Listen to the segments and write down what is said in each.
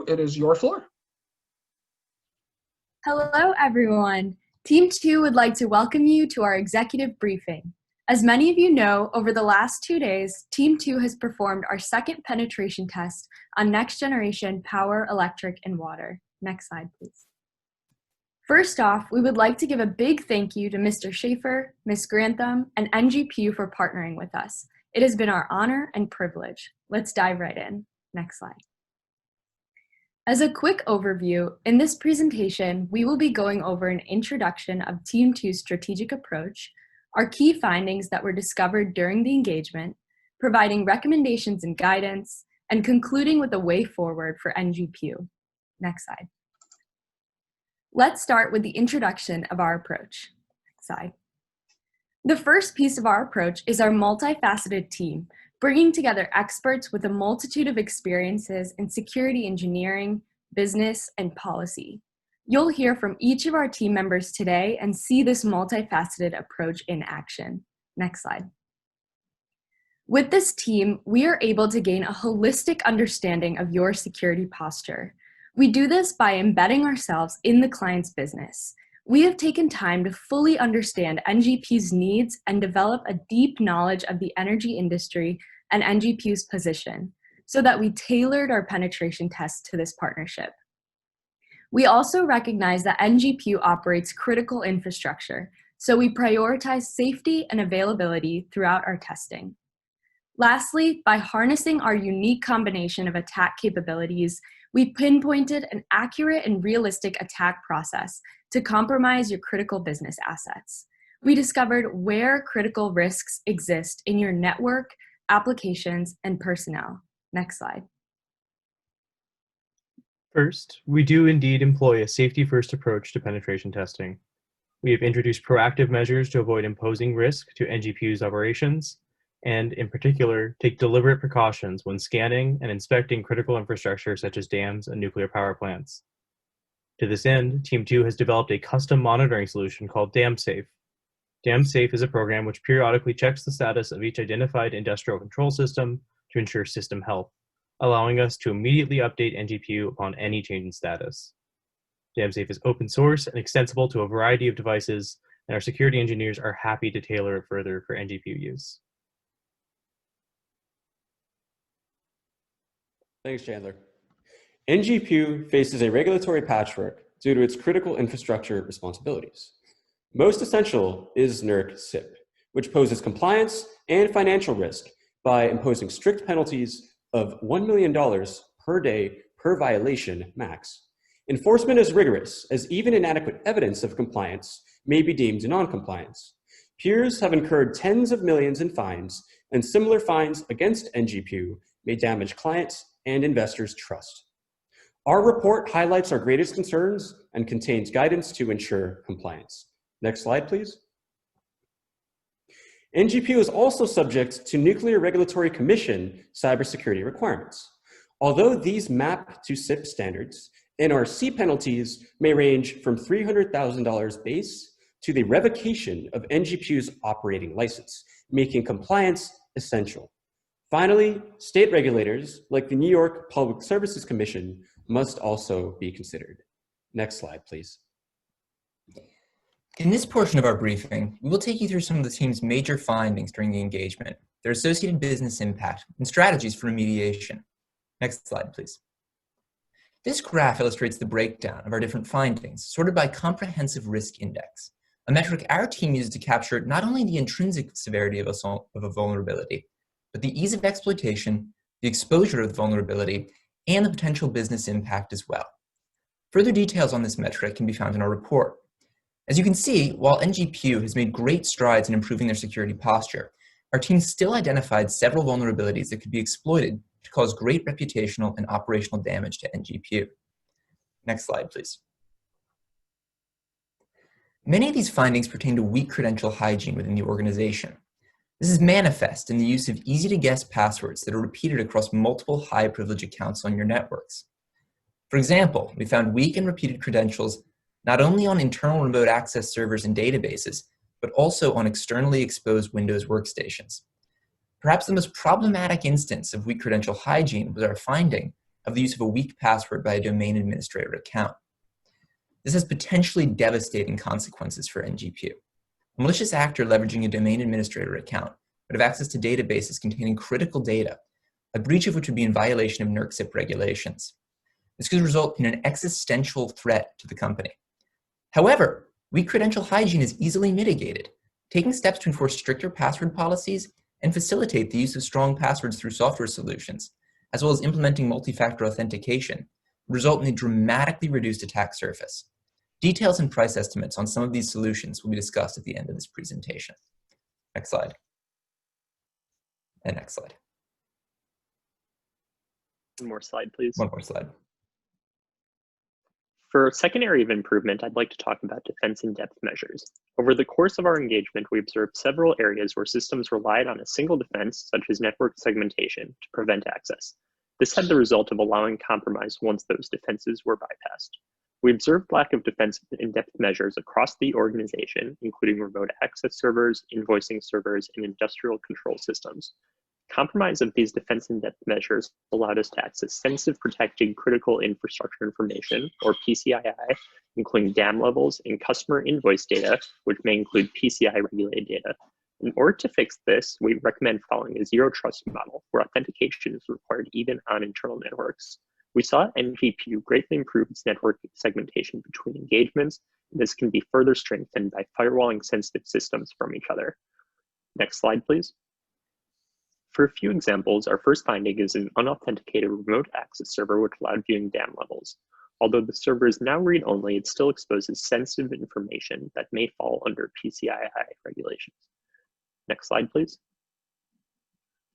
it is your floor. Hello, everyone. Team 2 would like to welcome you to our executive briefing. As many of you know, over the last 2 days, Team 2 has performed our second penetration test on next generation power, electric, and water. Next slide, please. First off, we would like to give a big thank you to Mr. Schaefer, Ms. Grantham, and NGPEW for partnering with us. It has been our honor and privilege. Let's dive right in. Next slide. As a quick overview, in this presentation, we will be going over an introduction of Team 2's strategic approach, our key findings that were discovered during the engagement, providing recommendations and guidance, and concluding with a way forward for NGPEW. Next slide. Let's start with the introduction of our approach. Next slide. The first piece of our approach is our multifaceted team, bringing together experts with a multitude of experiences in security engineering, business, and policy. You'll hear from each of our team members today and see this multifaceted approach in action. Next slide. With this team, we are able to gain a holistic understanding of your security posture. We do this by embedding ourselves in the client's business. We have taken time to fully understand NGPEW's needs and develop a deep knowledge of the energy industry and NGPEW's position so that we tailored our penetration tests to this partnership. We also recognize that NGPEW operates critical infrastructure, so we prioritize safety and availability throughout our testing. Lastly, by harnessing our unique combination of attack capabilities, we pinpointed an accurate and realistic attack process to compromise your critical business assets. We discovered where critical risks exist in your network, applications, and personnel. Next slide. First, we do indeed employ a safety-first approach to penetration testing. We have introduced proactive measures to avoid imposing risk to NGPEW's operations, and in particular, take deliberate precautions when scanning and inspecting critical infrastructure such as dams and nuclear power plants. To this end, Team 2 has developed a custom monitoring solution called DamSafe. DamSafe is a program which periodically checks the status of each identified industrial control system to ensure system health, allowing us to immediately update NGPEW upon any change in status. DamSafe is open source and extensible to a variety of devices, and our security engineers are happy to tailor it further for NGPEW use. Thanks, Chandler. NGPEW faces a regulatory patchwork due to its critical infrastructure responsibilities. Most essential is NERC CIP, which poses compliance and financial risk by imposing strict penalties of $1 million per day per violation max. Enforcement is rigorous, as even inadequate evidence of compliance may be deemed non-compliance. Peers have incurred tens of millions in fines, and similar fines against NGPEW may damage clients and investors' trust. Our report highlights our greatest concerns and contains guidance to ensure compliance. Next slide, please. NGPEW is also subject to Nuclear Regulatory Commission cybersecurity requirements. Although these map to CIP standards, NRC penalties may range from $300,000 base to the revocation of NGPEW's operating license, making compliance essential. Finally, state regulators, like the New York Public Services Commission, must also be considered. Next slide, please. In this portion of our briefing, we will take you through some of the team's major findings during the engagement, their associated business impact, and strategies for remediation. Next slide, please. This graph illustrates the breakdown of our different findings, sorted by comprehensive risk index, a metric our team uses to capture not only the intrinsic severity of a vulnerability, but the ease of exploitation, the exposure of the vulnerability, and the potential business impact as well. Further details on this metric can be found in our report. As you can see, while NGPEW has made great strides in improving their security posture, our team still identified several vulnerabilities that could be exploited to cause great reputational and operational damage to NGPEW. Next slide, please. Many of these findings pertain to weak credential hygiene within the organization. This is manifest in the use of easy-to-guess passwords that are repeated across multiple high-privilege accounts on your networks. For example, we found weak and repeated credentials not only on internal remote access servers and databases, but also on externally exposed Windows workstations. Perhaps the most problematic instance of weak credential hygiene was our finding of the use of a weak password by a domain administrator account. This has potentially devastating consequences for NGPEW. A malicious actor leveraging a domain administrator account would have access to databases containing critical data, a breach of which would be in violation of NERC-CIP regulations. This could result in an existential threat to the company. However, weak credential hygiene is easily mitigated. Taking steps to enforce stricter password policies and facilitate the use of strong passwords through software solutions, as well as implementing multi-factor authentication, result in a dramatically reduced attack surface. Details and price estimates on some of these solutions will be discussed at the end of this presentation. Next slide. And next slide. One more slide, please. One more slide. For a second area of improvement, I'd like to talk about defense in-depth measures. Over the course of our engagement, we observed several areas where systems relied on a single defense, such as network segmentation, to prevent access. This had the result of allowing compromise once those defenses were bypassed. We observed lack of defense in-depth measures across the organization, including remote access servers, invoicing servers, and industrial control systems. Compromise of these defense in-depth measures allowed us to access sensitive protected critical infrastructure information, or PCII, including DAM levels and customer invoice data, which may include PCI regulated data. In order to fix this, we recommend following a zero trust model where authentication is required even on internal networks. We saw NGPEW greatly improve its network segmentation between engagements. This can be further strengthened by firewalling sensitive systems from each other. Next slide, please. For a few examples, our first finding is an unauthenticated remote access server which allowed viewing DAM levels. Although the server is now read-only, it still exposes sensitive information that may fall under PCII regulations. Next slide, please.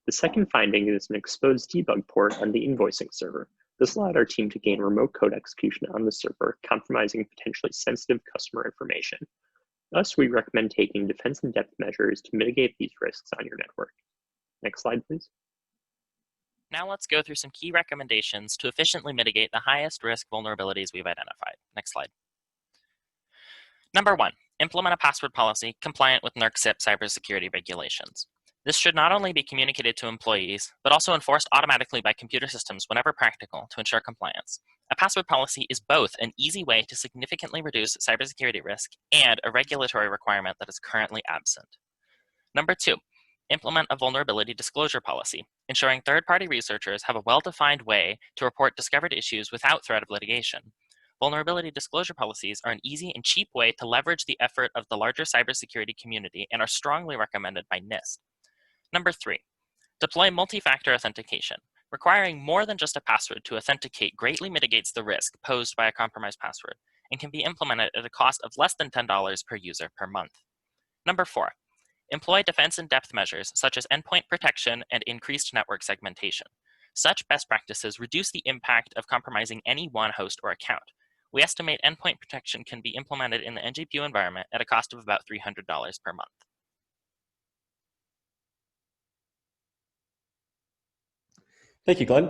The second finding is an exposed debug port on the invoicing server. This allowed our team to gain remote code execution on the server, compromising potentially sensitive customer information. Thus, we recommend taking defense in-depth measures to mitigate these risks on your network. Next slide, please. Now let's go through some key recommendations to efficiently mitigate the highest risk vulnerabilities we've identified. Next slide. Number 1, implement a password policy compliant with NERC-CIP cybersecurity regulations. This should not only be communicated to employees, but also enforced automatically by computer systems whenever practical to ensure compliance. A password policy is both an easy way to significantly reduce cybersecurity risk and a regulatory requirement that is currently absent. Number 2, implement a vulnerability disclosure policy, ensuring third-party researchers have a well-defined way to report discovered issues without threat of litigation. Vulnerability disclosure policies are an easy and cheap way to leverage the effort of the larger cybersecurity community and are strongly recommended by NIST. Number 3, deploy multi-factor authentication. Requiring more than just a password to authenticate greatly mitigates the risk posed by a compromised password and can be implemented at a cost of less than $10 per user per month. Number 4, employ defense in-depth measures such as endpoint protection and increased network segmentation. Such best practices reduce the impact of compromising any one host or account. We estimate endpoint protection can be implemented in the NGPEW environment at a cost of about $300 per month. Thank you, Glenn.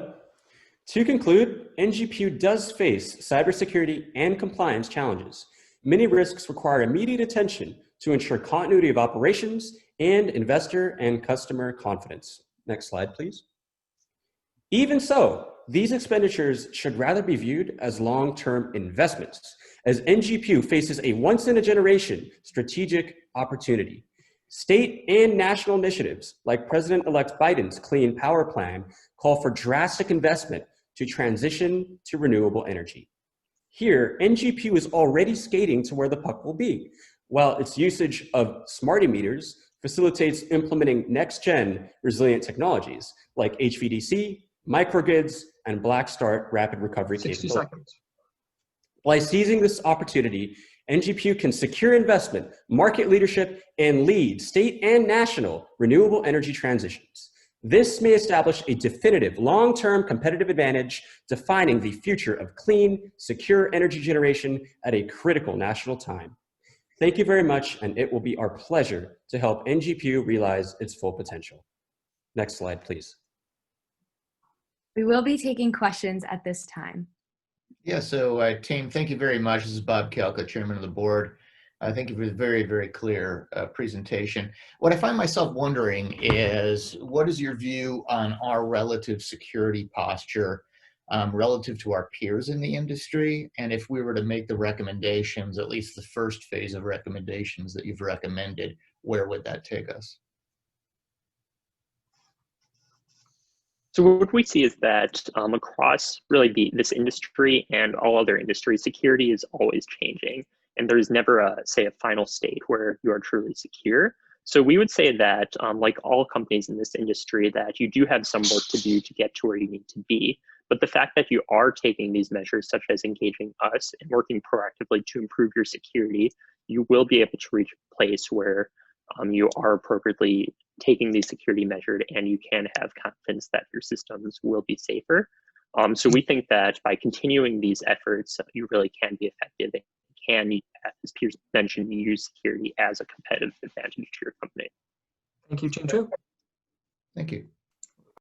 To conclude, NGPEW does face cybersecurity and compliance challenges. Many risks require immediate attention to ensure continuity of operations and investor and customer confidence. Next slide, please. Even so, these expenditures should rather be viewed as long-term investments, as NGPEW faces a once-in-a-generation strategic opportunity. State and national initiatives, like President-elect Biden's Clean Power Plan, call for drastic investment to transition to renewable energy. Here, NGPEW is already skating to where the puck will be, while its usage of smarty meters facilitates implementing next-gen resilient technologies like HVDC, microgrids, and black start rapid recovery 60 capabilities. seconds. By seizing this opportunity, NGPEW can secure investment, market leadership, and lead state and national renewable energy transitions. This may establish a definitive long-term competitive advantage, defining the future of clean, secure energy generation at a critical national time. Thank you very much, and it will be our pleasure to help NGPEW realize its full potential. Next slide, please. We will be taking questions at this time. Yeah, so team, thank you very much. This is Bob Kalka, chairman of the board. Thank you for the very, very clear presentation. What I find myself wondering is, what is your view on our relative security posture relative to our peers in the industry? And if we were to make the recommendations, at least the first phase of recommendations that you've recommended, where would that take us? So what we see is that across really this industry and all other industries, security is always changing. And there's never a final state where you are truly secure. So we would say that like all companies in this industry, that you do have some work to do to get to where you need to be. But the fact that you are taking these measures, such as engaging us and working proactively to improve your security, you will be able to reach a place where you are appropriately taking these security measures and you can have confidence that your systems will be safer. So we think that by continuing these efforts, you really can be effective and can, as Piers mentioned, use security as a competitive advantage to your company. Thank you, Team 2. Thank you.